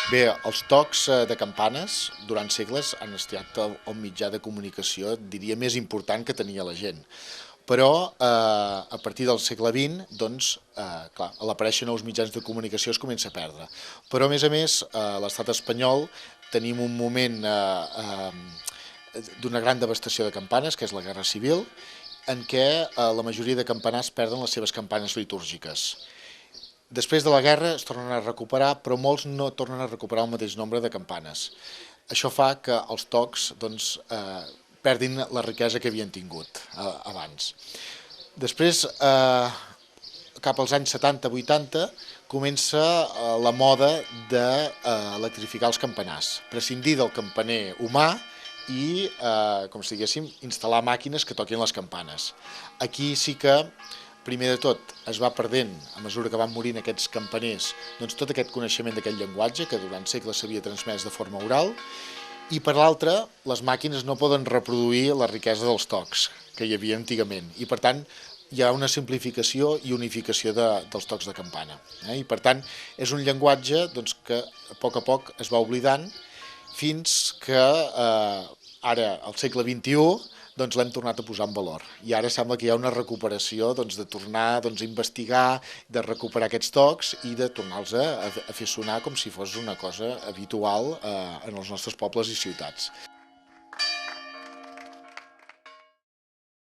Bé, els tocs de campanes durant segles han estat el mitjà de comunicació, diria, més important que tenia la gent. Però a partir del segle XX, doncs, clar, a l'aparèixer nous mitjans de comunicació es comença a perdre. Però, a més, a l'estat espanyol tenim un moment d'una gran devastació de campanes, que és la Guerra Civil, en què la majoria de campanars perden les seves campanes litúrgiques. Després de la guerra es tornen a recuperar, però molts no tornen a recuperar el mateix nombre de campanes. Això fa que els tocs doncs, perdin la riquesa que havien tingut abans. Després, cap als anys 70-80, comença la moda d'electrificar els campanars, prescindir del campaner humà i, com si diguéssim, instal·lar màquines que toquin les campanes. Aquí sí que primer de tot, es va perdent, a mesura que van morint aquests campaners, doncs tot aquest coneixement d'aquest llenguatge que durant segles s'havia transmès de forma oral, i per l'altra, les màquines no poden reproduir la riquesa dels tocs que hi havia antigament, i per tant hi ha una simplificació i unificació dels tocs de campana. I per tant és un llenguatge doncs, que a poc es va oblidant fins que ara, al segle XXI, doncs l'hem tornat a posar en valor. I ara sembla que hi ha una recuperació doncs, de tornar doncs, a investigar, de recuperar aquests tocs i de tornar-los a fer sonar com si fos una cosa habitual en els nostres pobles i ciutats.